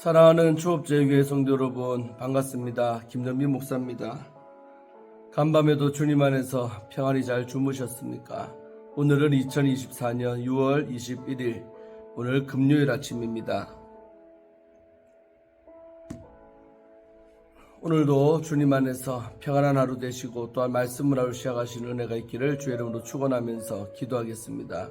사랑하는 초업제교회 성도 여러분, 반갑습니다. 김남빈 목사입니다. 간밤에도 주님 안에서 평안히 잘 주무셨습니까? 오늘은 2024년 6월 21일 오늘 금요일 아침입니다. 오늘도 주님 안에서 평안한 하루 되시고 또한 말씀을 하루 시작하시는 은혜가 있기를 주의 이름으로 축원하면서 기도하겠습니다.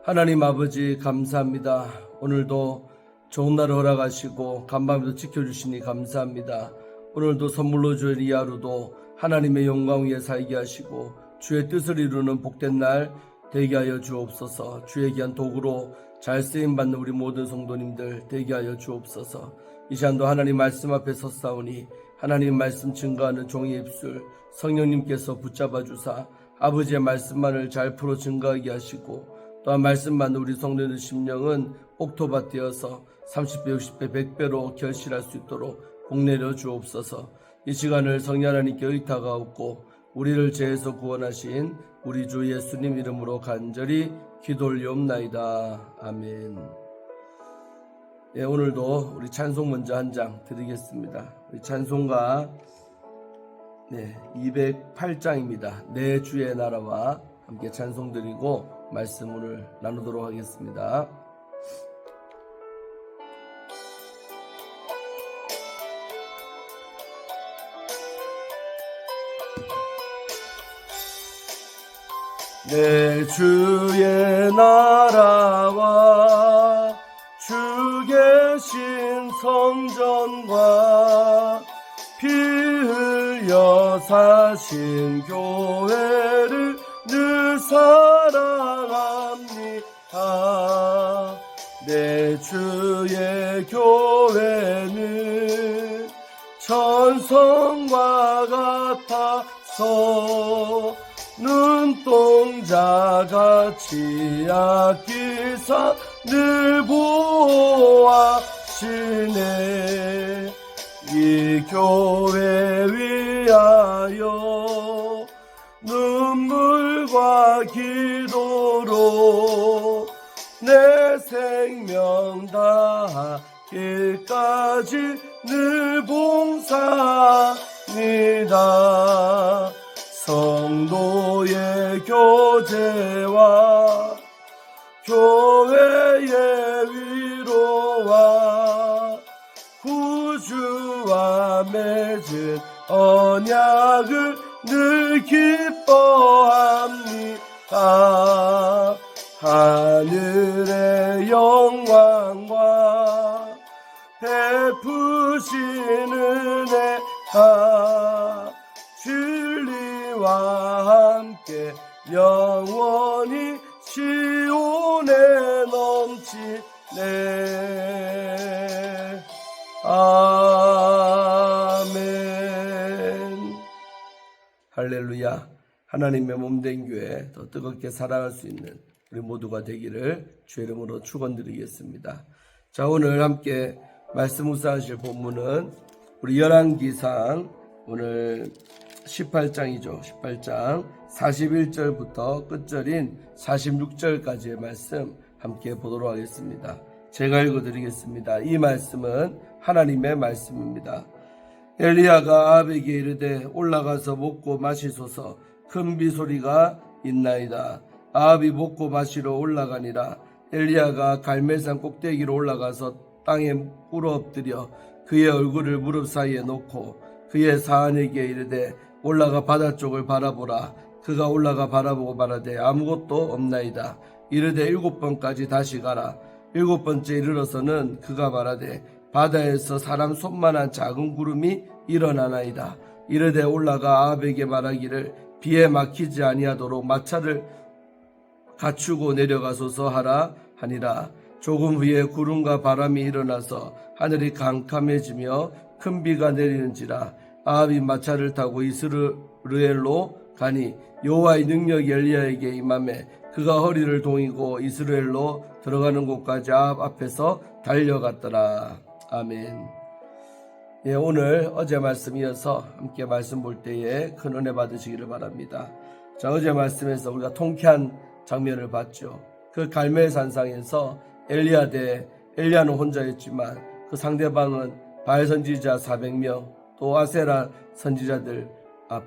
하나님 아버지 감사합니다. 오늘도 좋은 날을 허락하시고 간밤에도 지켜주시니 감사합니다. 오늘도 선물로 주신 이 하루도 하나님의 영광 위에 살게 하시고 주의 뜻을 이루는 복된 날 되게 하여 주옵소서. 주의 귀한 도구로 잘 쓰임받는 우리 모든 성도님들 되게 하여 주옵소서. 이 시간도 하나님 말씀 앞에 섰사오니 하나님 말씀 증거하는 종의 입술 성령님께서 붙잡아 주사 아버지의 말씀만을 잘 풀어 증거하게 하시고 또한 말씀만 우리 성도님의 심령은 옥토밭 되어서 30배, 60배, 100배로 결실할 수 있도록 복내려 주옵소서. 이 시간을 성령 하나님께 의탁하옵고 우리를 죄에서 구원하신 우리 주 예수님 이름으로 간절히 기도 올리옵나이다. 아멘. 네, 오늘도 우리 찬송 먼저 한 장 드리겠습니다. 우리 찬송가 208장입니다. 내 주의 나라와 함께 찬송 드리고 말씀 오늘 나누도록 하겠습니다. 내 주의 나라와 주 계신 성전과 피 흘려 사신 교회를 늘 사랑합니다. 내 주의 교회는 천성과 같아서 눈동자같이 아끼사 늘 보호하시네. 이 교회 위하여 눈물과 기도로 내 생명 다하기까지 늘 봉사합니다. 성도의 교제와 교회의 위로와 구주와 맺은 언약을 늘 기뻐합니다. 하늘의 영광과 베푸신 은혜가 진리와 함께 영원히 시온에 넘치네. 아멘. 할렐루야. 하나님의 몸된 교회 더 뜨겁게 사랑할 수 있는 우리 모두가 되기를 주의 이름으로 축원드리겠습니다. 자, 오늘 함께 말씀 묵상하실 본문은 우리 열왕기상 오늘 18장이죠. 18장 41절부터 끝절인 46절까지의 말씀 함께 보도록 하겠습니다. 제가 읽어드리겠습니다. 이 말씀은 하나님의 말씀입니다. 엘리야가 아합에게 이르되 올라가서 먹고 마시소서. 큰 비소리가 있나이다. 아합이 먹고 마시러 올라가니라. 엘리야가 갈멜산 꼭대기로 올라가서 땅에 꿇어 엎드려 그의 얼굴을 무릎 사이에 놓고 그의 사환에게 이르되 올라가 바다 쪽을 바라보라. 그가 올라가 바라보고 말하되 아무것도 없나이다. 이르되 7번까지 다시 가라. 7번째 이르러서는 그가 말하되 바다에서 사람 손만한 작은 구름이 일어나나이다. 이르되 올라가 아합에게 말하기를 비에 막히지 아니하도록 마차를 갖추고 내려가소서 하라 하니라. 조금 후에 구름과 바람이 일어나서 하늘이 캄캄해지며 큰 비가 내리는지라. 아합이 마차를 타고 이스라엘로 가니 여호와의 능력이 엘리야에게 임하매 그가 허리를 동이고 이스라엘로 들어가는 곳까지 아합 앞에서 달려갔더라. 아멘. 오늘 어제 말씀 이어서 함께 말씀 볼 때에 큰 은혜 받으시기를 바랍니다. 자, 어제 말씀에서 우리가 통쾌한 장면을 봤죠. 그 갈멜산상에서 엘리야는 혼자였지만 그 상대방은 바알 선지자 400명, 또 아세라 선지자들,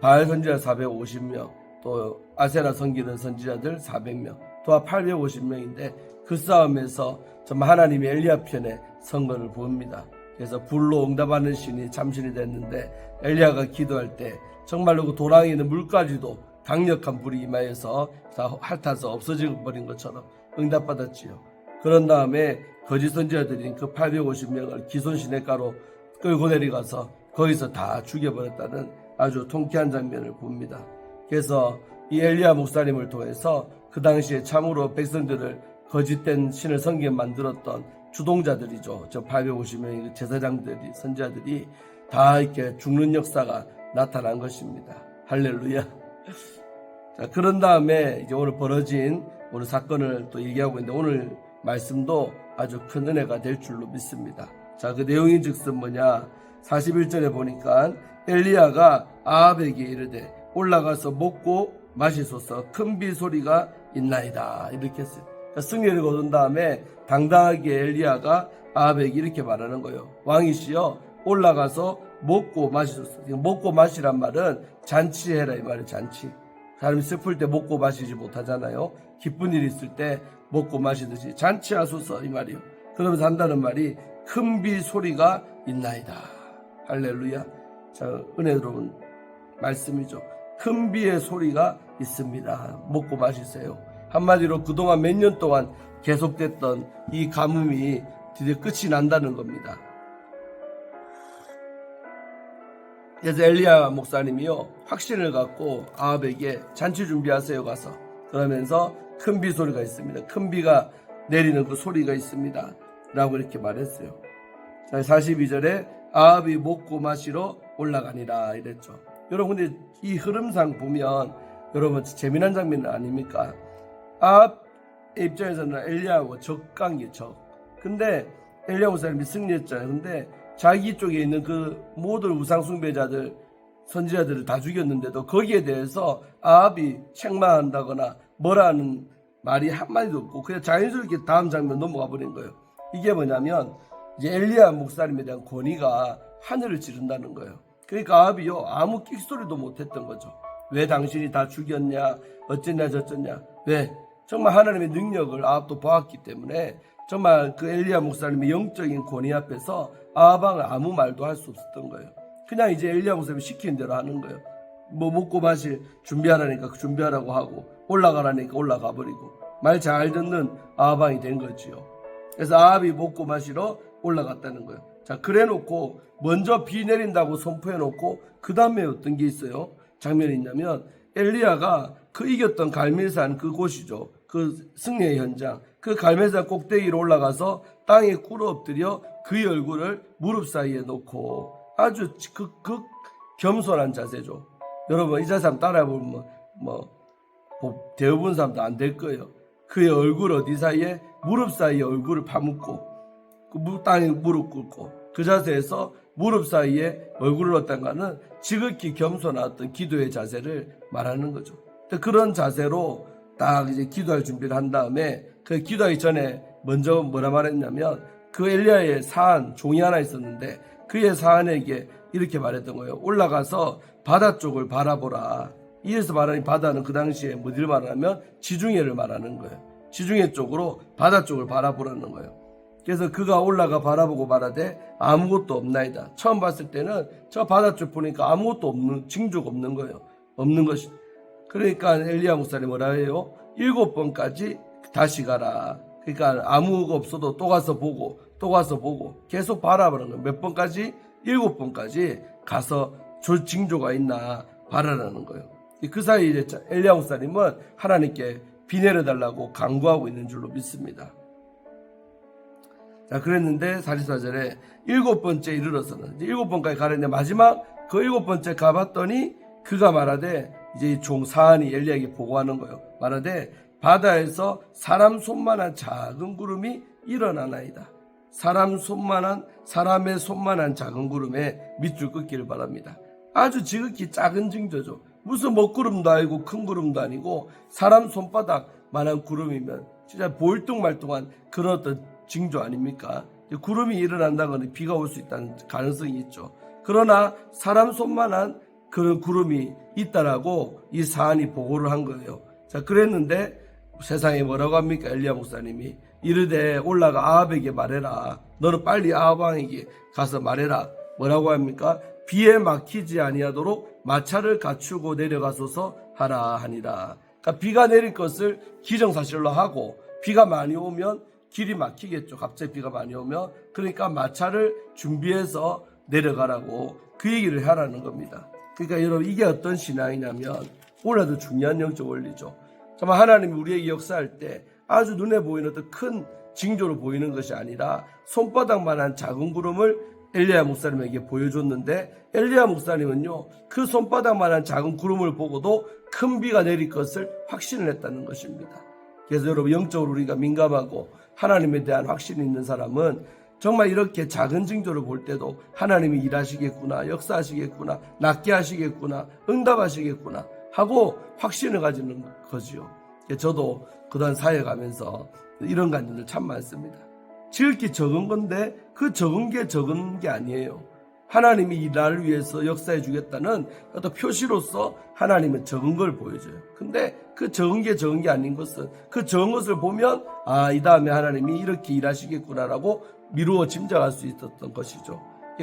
바알 선지자 450명, 또 아세라 섬기는 선지자들 400명, 또한 850명인데 그 싸움에서 정말 하나님이 엘리야 편에 선거를 부읍니다. 그래서 불로 응답하는 신이 참신이 됐는데 엘리야가 기도할 때 정말로 그 도랑이는 물까지도 강력한 불이 임하여서 다 핥아서 없어져 버린 것처럼 응답받았지요. 그런 다음에 거짓 선지자들인 그 850명을 기손 시냇가로 끌고 내려가서 거기서 다 죽여버렸다는 아주 통쾌한 장면을 봅니다. 그래서 이 엘리야 목사님을 통해서 그 당시에 참으로 백성들을 거짓된 신을 섬기게 만들었던 주동자들이죠. 저 850명의 제사장들이, 선지자들이 다 이렇게 죽는 역사가 나타난 것입니다. 할렐루야. 자, 그런 다음에 이제 오늘 벌어진 오늘 사건을 또 얘기하고 있는데 오늘 말씀도 아주 큰 은혜가 될 줄로 믿습니다. 자, 그 내용이 즉슨 뭐냐? 41절에 보니까 엘리야가 아합에게 이르되 올라가서 먹고 마시소서 큰 비 소리가 있나이다. 이렇게 했어요. 그러니까 승리를 거둔 다음에 당당하게 엘리야가 아합에게 이렇게 말하는 거예요. 왕이시여 올라가서 먹고 마시소서. 먹고 마시란 말은 잔치해라 이 말이에요. 잔치. 사람이 슬플 때 먹고 마시지 못하잖아요. 기쁜 일이 있을 때 먹고 마시듯이 잔치하소서 이 말이에요. 그러면서 한다는 말이 큰 비 소리가 있나이다. 할렐루야. 자, 은혜로운 말씀이죠. 큰 비의 소리가 있습니다. 먹고 마시세요. 한마디로 그동안 몇 년 동안 계속됐던 이 가뭄이 드디어 끝이 난다는 겁니다. 그래서 엘리야 목사님이요 확신을 갖고 아합에게 잔치 준비하세요 가서 그러면서 큰 비 소리가 있습니다. 큰 비가 내리는 그 소리가 있습니다. 라고 이렇게 말했어요. 자, 42절에 아합이 먹고 마시러 올라가니라 이랬죠. 여러분 근데 이 흐름상 보면 여러분 재미난 장면 아닙니까? 아합의 입장에서는 엘리야하고 적관계 적. 근데 엘리야 목사님이 승리했잖아요. 근데 자기 쪽에 있는 그 모든 우상 숭배자들 선지자들을 다 죽였는데도 거기에 대해서 아합이 책망한다거나 뭐라는 말이 한마디도 없고 그냥 자연스럽게 다음 장면 넘어가 버린 거예요. 이게 뭐냐면 이제 엘리야 목사님에 대한 권위가 하늘을 찌른다는 거예요. 그러니까 아합이요 아무 끽소리도 못했던 거죠. 왜 당신이 다 죽였냐 어쨌냐 저쨌냐 왜 정말 하나님의 능력을 아합도 보았기 때문에 정말 그 엘리야 목사님의 영적인 권위 앞에서 아합은 아무 말도 할 수 없었던 거예요. 그냥 이제 엘리야 목사님이 시키는 대로 하는 거예요. 뭐 먹고 마실 준비하라니까 준비하라고 하고 올라가라니까 올라가 버리고 말 잘 듣는 아합이 된 거지요. 그래서 아합이 먹고 마시러 올라갔다는 거예요. 자, 그래 놓고 먼저 비 내린다고 선포해 놓고 그 다음에 어떤 게 있어요? 장면이 있냐면 엘리야가 그 이겼던 갈멜산 그곳이죠. 그 승리의 현장. 그 갈멜산 꼭대기로 올라가서 땅에 꿇어 엎드려 그의 얼굴을 무릎 사이에 놓고 아주 극 겸손한 자세죠. 여러분 이 자세 한번 따라해보면 대부분 사람도 안 될 거예요. 그의 얼굴 어디 사이에 무릎 사이에 얼굴을 파묻고 그 땅에 무릎 꿇고 그 자세에서 무릎 사이에 얼굴을 넣었다는 것은 지극히 겸손한 어떤 기도의 자세를 말하는 거죠. 그런 자세로 딱 이제 기도할 준비를 한 다음에 그 기도하기 전에 먼저 뭐라 말했냐면 그 엘리야의 사한 종이 하나 있었는데 그의 사한에게 이렇게 말했던 거예요. 올라가서 바다 쪽을 바라보라. 이에서 말하는 바다는 그 당시에 어디를 말하냐면 지중해를 말하는 거예요. 지중해 쪽으로 바다 쪽을 바라보라는 거예요. 그래서 그가 올라가 바라보고 말하되 아무것도 없나이다. 처음 봤을 때는 저 바다 쪽 보니까 아무것도 없는 징조가 없는 거예요. 없는 것이. 그러니까 엘리야 목사님 뭐라 해요? 7번까지 다시 가라. 그러니까 아무것도 없어도 또 가서 보고 또 가서 보고 계속 바라보는 거예요. 몇 번까지? 7번까지 가서 저 징조가 있나 바라라는 거예요. 그 사이 이제 엘리야 목사님은 하나님께 비 내려달라고 간구하고 있는 줄로 믿습니다. 자, 그랬는데 44절에 7번째 이르러서는 이제 7번까지 가는데 마지막 그 7번째 가봤더니 그가 말하되 이제 종 사한이 엘리야에게 보고하는 거예요. 말하되 바다에서 사람 손만한 작은 구름이 일어나나이다. 사람의 손만한 작은 구름에 밑줄 긋기를 바랍니다. 아주 지극히 작은 징조죠. 무슨 먹구름도 아니고 큰 구름도 아니고 사람 손바닥만한 구름이면 진짜 볼뚱말뚱한 그런 어떤 징조 아닙니까? 구름이 일어난다거나 비가 올 수 있다는 가능성이 있죠. 그러나 사람 손만한 그런 구름이 있다라고 이 사안이 보고를 한 거예요. 자, 그랬는데 세상에 뭐라고 합니까? 엘리야 목사님이 이르되 올라가 아합에게 말해라. 너는 빨리 아합 왕에게 가서 말해라. 뭐라고 합니까? 비에 막히지 아니하도록 마차를 갖추고 내려가소서 하라 하니라. 그러니까 비가 내릴 것을 기정사실로 하고 비가 많이 오면 길이 막히겠죠. 갑자기 비가 많이 오면. 그러니까 마차를 준비해서 내려가라고 그 얘기를 하라는 겁니다. 그러니까 여러분 이게 어떤 신앙이냐면 오늘도 중요한 영적 원리죠. 정말 하나님이 우리에게 역사할 때 아주 눈에 보이는 어떤 큰 징조로 보이는 것이 아니라 손바닥만한 작은 구름을 엘리야 목사님에게 보여줬는데 엘리야 목사님은요 그 손바닥만한 작은 구름을 보고도 큰 비가 내릴 것을 확신을 했다는 것입니다. 그래서 여러분 영적으로 우리가 민감하고 하나님에 대한 확신이 있는 사람은 정말 이렇게 작은 징조를 볼 때도 하나님이 일하시겠구나, 역사하시겠구나, 낫게 하시겠구나, 응답하시겠구나 하고 확신을 가지는 거지요. 저도 그동안 사역하면서 이런 간증들 참 많습니다. 지극히 적은 건데 그 적은 게 아니에요. 하나님이 이 나를 위해서 역사해 주겠다는 어떤 표시로서 하나님은 적은 걸 보여줘요. 근데 그 적은 게 아닌 것은 그 적은 것을 보면 이 다음에 하나님이 이렇게 일하시겠구나라고 미루어 짐작할 수 있었던 것이죠.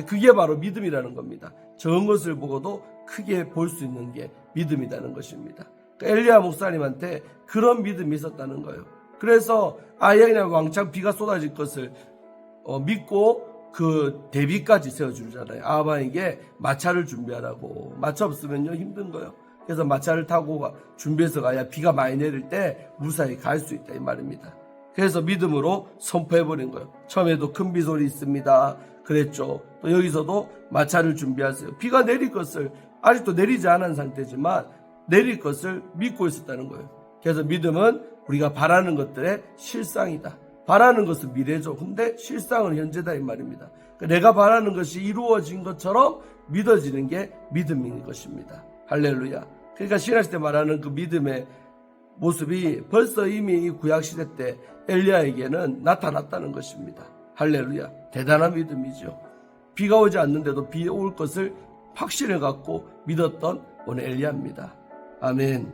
그게 바로 믿음이라는 겁니다. 적은 것을 보고도 크게 볼 수 있는 게 믿음이라는 것입니다. 그러니까 엘리야 목사님한테 그런 믿음이 있었다는 거예요. 그래서 아예 그냥 왕창 비가 쏟아질 것을 믿고 그 대비까지 세워주잖아요. 아합에게 마차를 준비하라고. 마차 없으면요 힘든 거예요. 그래서 마차를 타고 준비해서 가야 비가 많이 내릴 때 무사히 갈 수 있다 이 말입니다. 그래서 믿음으로 선포해버린 거예요. 처음에도 큰 비소리 있습니다 그랬죠. 또 여기서도 마차를 준비하세요. 비가 내릴 것을 아직도 내리지 않은 상태지만 내릴 것을 믿고 있었다는 거예요. 그래서 믿음은 우리가 바라는 것들의 실상이다. 바라는 것은 미래죠. 근데 실상은 현재다 이 말입니다. 내가 바라는 것이 이루어진 것처럼 믿어지는 게 믿음인 것입니다. 할렐루야. 그러니까 신학시대 말하는 그 믿음의 모습이 벌써 이미 이 구약시대 때 엘리야에게는 나타났다는 것입니다. 할렐루야. 대단한 믿음이죠. 비가 오지 않는데도 비 올 것을 확신을 갖고 믿었던 오늘 엘리야입니다. 아멘.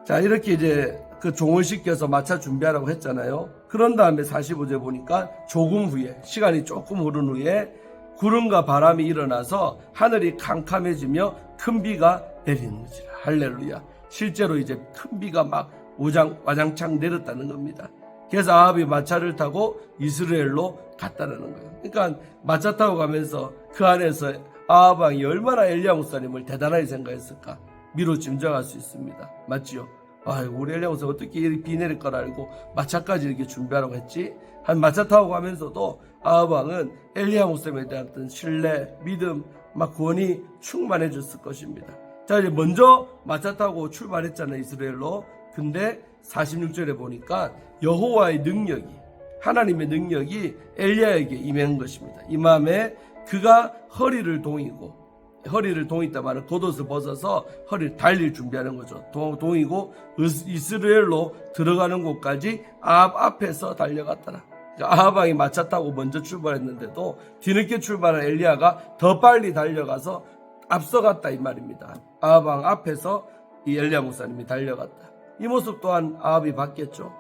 자, 이렇게 이제 그 종을 시켜서 마차 준비하라고 했잖아요. 그런 다음에 45절 보니까 조금 후에, 시간이 조금 흐른 후에 구름과 바람이 일어나서 하늘이 캄캄해지며 큰 비가 내리는 거지라. 할렐루야. 실제로 이제 큰 비가 막 와장창 내렸다는 겁니다. 그래서 아합이 마차를 타고 이스라엘로 갔다는 거예요. 그러니까 마차 타고 가면서 그 안에서 아합 왕이 얼마나 엘리야 목사님을 대단하게 생각했을까 미로 짐작할 수 있습니다. 맞지요? 우리 엘리야 목사님 어떻게 이렇게 비 내릴 걸 알고 마차까지 이렇게 준비하라고 했지? 한 마차 타고 가면서도 아합 왕은 엘리야 목사님에 대한 어떤 신뢰, 믿음, 막 구원이 충만해졌을 것입니다. 자, 이제 먼저 마차 타고 출발했잖아요, 이스라엘로. 근데 46절에 보니까 여호와의 능력이, 하나님의 능력이 엘리야에게 임한 것입니다. 임함에 그가 허리를 동이다 말은 겉옷을 벗어서 허리를 달릴 준비하는 거죠. 동이고 이스라엘로 들어가는 곳까지 아합 앞에서 달려갔더라. 아합 왕이 마차 타고 먼저 출발했는데도 뒤늦게 출발한 엘리야가 더 빨리 달려가서 앞서갔다 이 말입니다. 아합 왕 앞에서 이 엘리야 목사님이 달려갔다. 이 모습 또한 아합이 봤겠죠.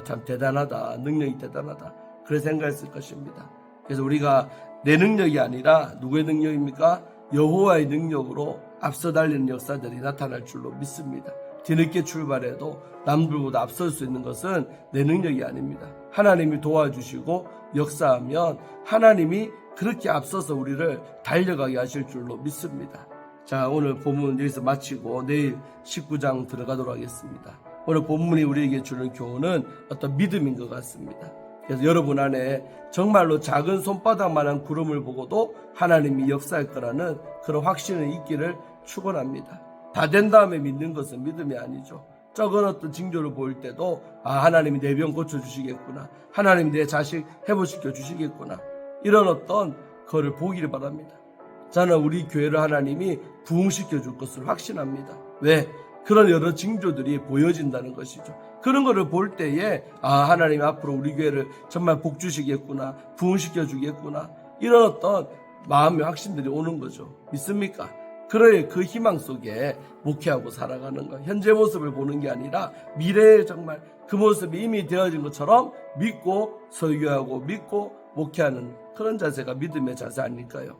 참 대단하다, 능력이 대단하다, 그래 생각했을 것입니다. 그래서 우리가 내 능력이 아니라 누구의 능력입니까? 여호와의 능력으로 앞서 달리는 역사들이 나타날 줄로 믿습니다. 뒤늦게 출발해도 남들보다 앞설 수 있는 것은 내 능력이 아닙니다. 하나님이 도와주시고 역사하면 하나님이 그렇게 앞서서 우리를 달려가게 하실 줄로 믿습니다. 자, 오늘 본문 여기서 마치고 내일 19장 들어가도록 하겠습니다. 오늘 본문이 우리에게 주는 교훈은 어떤 믿음인 것 같습니다. 그래서 여러분 안에 정말로 작은 손바닥만한 구름을 보고도 하나님이 역사할 거라는 그런 확신이 있기를 축원합니다. 다 된 다음에 믿는 것은 믿음이 아니죠. 적은 어떤 징조를 보일 때도 하나님이 내 병 고쳐주시겠구나, 하나님이 내 자식 회복시켜 주시겠구나, 이런 어떤 거를 보기를 바랍니다. 저는 우리 교회를 하나님이 부흥시켜 줄 것을 확신합니다. 왜? 그런 여러 징조들이 보여진다는 것이죠. 그런 거를 볼 때에 하나님 앞으로 우리 교회를 정말 복 주시겠구나, 부흥시켜 주겠구나, 이런 어떤 마음의 확신들이 오는 거죠. 믿습니까? 그래, 그 희망 속에 목회하고 살아가는 것, 현재 모습을 보는 게 아니라 미래에 정말 그 모습이 이미 되어진 것처럼 믿고 설교하고 믿고 목회하는 그런 자세가 믿음의 자세 아닐까요?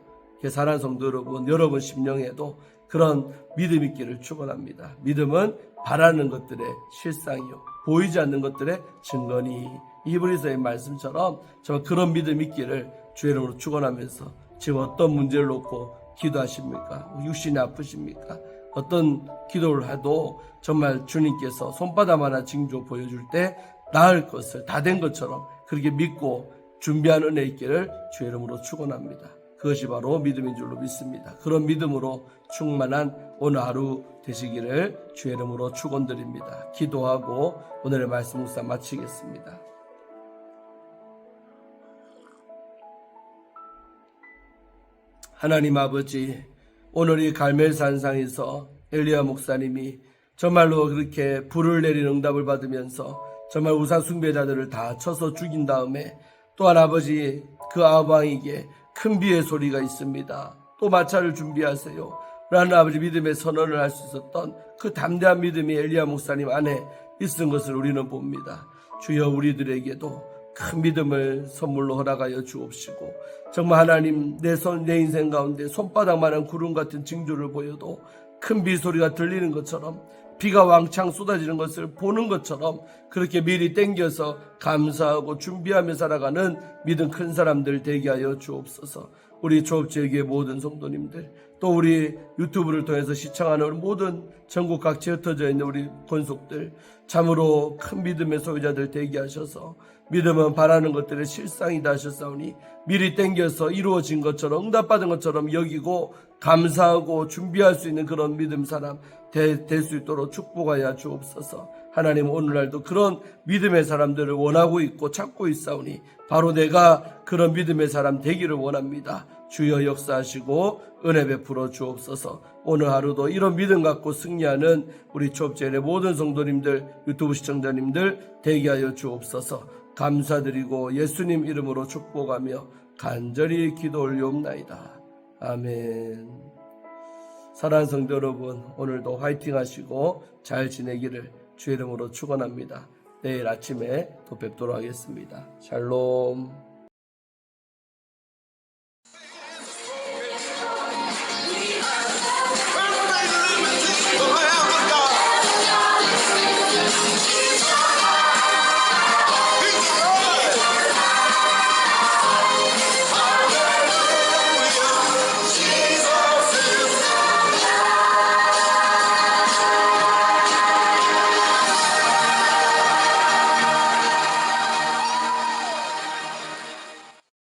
사랑하는 성도 여러분 심령에도 그런 믿음 있기를 축원합니다. 믿음은 바라는 것들의 실상이요, 보이지 않는 것들의 증거니. 히브리서의 말씀처럼 정말 그런 믿음 있기를 주의 이름으로 축원하면서, 지금 어떤 문제를 놓고 기도하십니까? 육신이 아프십니까? 어떤 기도를 해도 정말 주님께서 손바닥만한 징조 보여줄 때 나을 것을 다 된 것처럼 그렇게 믿고 준비하는 은혜 있기를 주의 이름으로 축원합니다. 그것이 바로 믿음인 줄로 믿습니다. 그런 믿음으로 충만한 오늘 하루 되시기를 주의 이름으로 축원드립니다. 기도하고 오늘의 말씀 묵상 마치겠습니다. 하나님 아버지, 오늘 이 갈멜산상에서 엘리야 목사님이 정말로 그렇게 불을 내린 응답을 받으면서 정말 우상 숭배자들을 다 쳐서 죽인 다음에 또한 아버지, 그 아방에게 큰 비의 소리가 있습니다. 또 마차를 준비하세요 라는 아버지 믿음의 선언을 할 수 있었던 그 담대한 믿음이 엘리야 목사님 안에 있은 것을 우리는 봅니다. 주여, 우리들에게도 큰 믿음을 선물로 허락하여 주옵시고, 정말 하나님, 내 인생 가운데 손바닥만한 구름 같은 징조를 보여도 큰 비소리가 들리는 것처럼, 비가 왕창 쏟아지는 것을 보는 것처럼 그렇게 미리 땡겨서 감사하고 준비하며 살아가는 믿음 큰 사람들 되게 하여 주옵소서. 우리 조업지역의 모든 성도님들, 또 우리 유튜브를 통해서 시청하는 모든 전국 각지에 흩어져 있는 우리 권속들, 참으로 큰 믿음의 소유자들 되게 하셔서 믿음은 바라는 것들의 실상이다 하셨사오니 미리 땡겨서 이루어진 것처럼, 응답받은 것처럼 여기고 감사하고 준비할 수 있는 그런 믿음 사람 될 수 있도록 축복하여 주옵소서. 하나님, 오늘날도 그런 믿음의 사람들을 원하고 있고 찾고 있사오니 바로 내가 그런 믿음의 사람 되기를 원합니다. 주여 역사하시고 은혜 베풀어 주옵소서. 오늘 하루도 이런 믿음 갖고 승리하는 우리 초업제일의 모든 성도님들, 유튜브 시청자님들 되게 하여 주옵소서. 감사드리고 예수님 이름으로 축복하며 간절히 기도 올리옵나이다. 아멘. 사랑하는 성도 여러분, 오늘도 화이팅 하시고 잘 지내기를 주의 이름으로 축원합니다. 내일 아침에 또 뵙도록 하겠습니다. 샬롬.